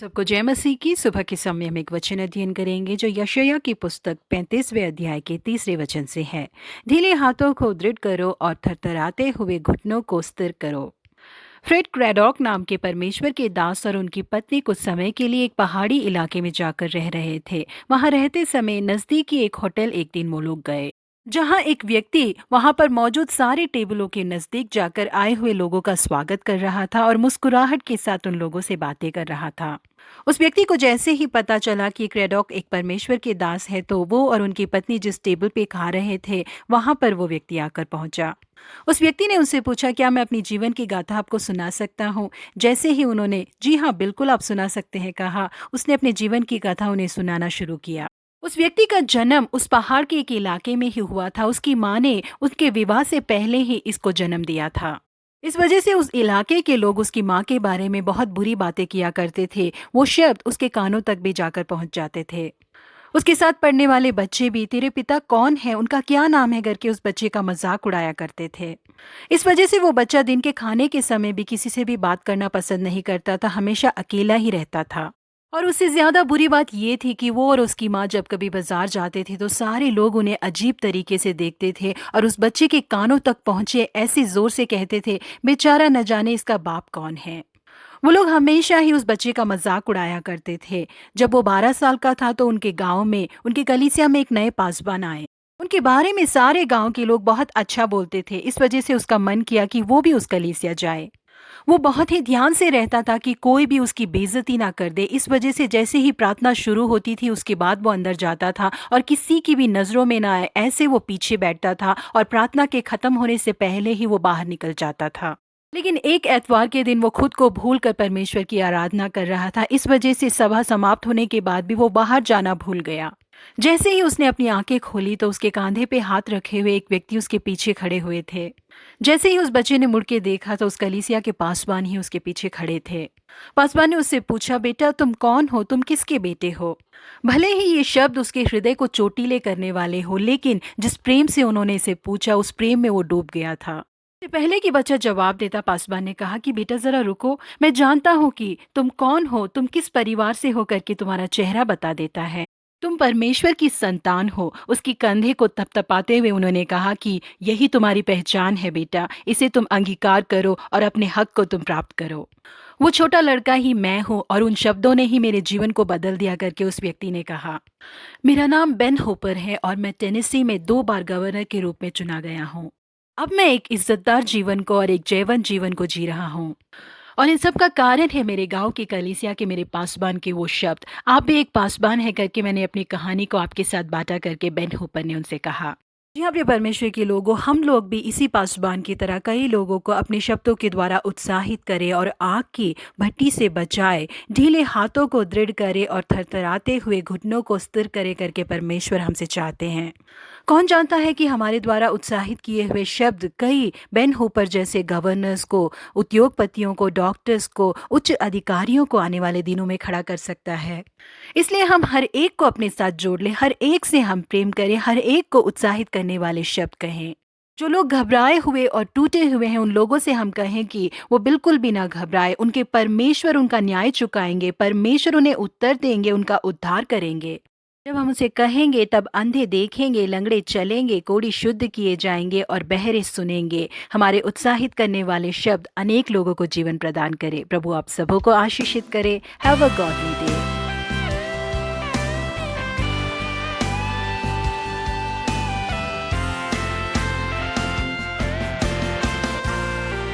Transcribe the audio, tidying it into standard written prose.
सबको जय मसीह की। सुबह के समय हम एक वचन अध्ययन करेंगे जो यशायाह की पुस्तक 35वें अध्याय के 3 वचन से है। ढीले हाथों को दृढ़ करो और थरथराते हुए घुटनों को स्थिर करो। फ्रेड क्रैडॉक नाम के परमेश्वर के दास और उनकी पत्नी कुछ समय के लिए एक पहाड़ी इलाके में जाकर रह रहे थे। वहां रहते समय नजदीकी एक होटल एक दिन वो लोग गए, जहां एक व्यक्ति वहां पर मौजूद सारे टेबलों के नजदीक जाकर आए हुए लोगों का स्वागत कर रहा था और मुस्कुराहट के साथ उन लोगों से बातें कर रहा था। उस व्यक्ति को जैसे ही पता चला कि क्रेडॉक एक परमेश्वर के दास है, तो वो और उनकी पत्नी जिस टेबल पे खा रहे थे वहां पर वो व्यक्ति आकर पहुंचा। उस व्यक्ति ने उनसे पूछा, क्या मैं अपनी जीवन की गाथा आपको सुना सकता हूँ? जैसे ही उन्होंने जी हाँ बिल्कुल आप सुना सकते हैं कहा, उसने अपने जीवन की गाथा उन्हें सुनाना शुरू किया। उस व्यक्ति का जन्म उस पहाड़ के एक इलाके में ही हुआ था। उसकी माँ ने उसके विवाह से पहले ही इसको जन्म दिया था। इस वजह से उस इलाके के लोग उसकी माँ के बारे में बहुत बुरी बातें किया करते थे। वो शब्द उसके कानों तक भी जाकर पहुंच जाते थे। उसके साथ पढ़ने वाले बच्चे भी तेरे पिता कौन है, उनका क्या नाम है करके उस बच्चे का मजाक उड़ाया करते थे। इस वजह से वो बच्चा दिन के खाने के समय भी किसी से भी बात करना पसंद नहीं करता था, हमेशा अकेला ही रहता था। और उससे ज्यादा बुरी बात ये थी कि वो और उसकी माँ जब कभी बाजार जाते थे तो सारे लोग उन्हें अजीब तरीके से देखते थे और उस बच्चे के कानों तक पहुंचे ऐसे जोर से कहते थे, बेचारा न जाने इसका बाप कौन है। वो लोग हमेशा ही उस बच्चे का मजाक उड़ाया करते थे। जब वो 12 साल का था तो उनके गांव में, उनकी कलीसिया में एक नए पासवान आए। उनके बारे में सारे गांव के लोग बहुत अच्छा बोलते थे। इस वजह से उसका मन किया कि वो भी उस कलीसिया जाए। वो बहुत ही ध्यान से रहता था कि कोई भी उसकी बेइज्जती ना कर दे। इस वजह से जैसे ही प्रार्थना शुरू होती थी उसके बाद वो अंदर जाता था और किसी की भी नजरों में ना आए ऐसे वो पीछे बैठता था और प्रार्थना के खत्म होने से पहले ही वो बाहर निकल जाता था। लेकिन एक एतवार के दिन वो खुद को भूलकर परमेश्वर की आराधना कर रहा था। इस वजह से सभा समाप्त होने के बाद भी वो बाहर जाना भूल गया। जैसे ही उसने अपनी आंखें खोली तो उसके कंधे पे हाथ रखे हुए एक व्यक्ति उसके पीछे खड़े हुए थे। जैसे ही उस बच्चे ने मुड़ के देखा तो उस कलीसिया के पासवान ही उसके पीछे खड़े थे। पासवान ने उससे पूछा, बेटा तुम कौन हो, तुम किसके बेटे हो? भले ही ये शब्द उसके हृदय को चोटीले करने वाले हो, लेकिन जिस प्रेम से उन्होंने इसे पूछा उस प्रेम में वो डूब गया था। इससे पहले कि बच्चा जवाब देता, पासवान ने कहा कि बेटा जरा रुको, मैं जानता हूँ कि तुम कौन हो, तुम किस परिवार से हो करके तुम्हारा चेहरा बता देता है। तुम परमेश्वर की संतान हो। उसकी कंधे को थपथपाते हुए उन्होंने कहा कि यही तुम्हारी पहचान है बेटा, इसे तुम अंगीकार करो और अपने हक को तुम प्राप्त करो। वो छोटा लड़का ही मैं हूँ और उन शब्दों ने ही मेरे जीवन को बदल दिया करके उस व्यक्ति ने कहा। मेरा नाम बेन होपर है और मैं टेनेसी में 2 बार गवर्नर के रूप में चुना गया हूँ। अब मैं एक इज्जतदार जीवन को और एक जयवंत जीवन को जी रहा हूँ। और इन सब का कारण है मेरे गांव की कलीसिया के मेरे पासबान के वो शब्द। आप भी एक पासबान है करके मैंने अपनी कहानी को आपके साथ बांटा करके बेन हूपर ने उनसे कहा। जी हाँ प्रिय परमेश्वर के लोगों, हम लोग भी इसी पासबान की तरह कई लोगों को अपने शब्दों के द्वारा उत्साहित करें और आग की भट्टी से बचाए, ढीले हाथों को दृढ़ करे और थरथराते हुए घुटनों को स्थिर करे करके परमेश्वर हमसे चाहते हैं। कौन जानता है कि हमारे द्वारा उत्साहित किए हुए शब्द कई बेन हूपर जैसे गवर्नर्स को, उद्योगपतियों को, डॉक्टर्स को, उच्च अधिकारियों को आने वाले दिनों में खड़ा कर सकता है। इसलिए हम हर एक को अपने साथ जोड़ लें, हर एक से हम प्रेम करें, हर एक को उत्साहित करने वाले शब्द कहें। जो लोग घबराए हुए और टूटे हुए हैं उन लोगों से हम कहें कि वो बिल्कुल भी ना घबराए, उनके परमेश्वर उनका न्याय चुकाएंगे, परमेश्वर उन्हें उत्तर देंगे, उनका उद्धार करेंगे। जब हम उसे कहेंगे तब अंधे देखेंगे, लंगड़े चलेंगे, कोढ़ी शुद्ध किए जाएंगे और बहरे सुनेंगे। हमारे उत्साहित करने वाले शब्द अनेक लोगों को जीवन प्रदान करे। प्रभु आप सबों को आशीषित करे। Have a godly day.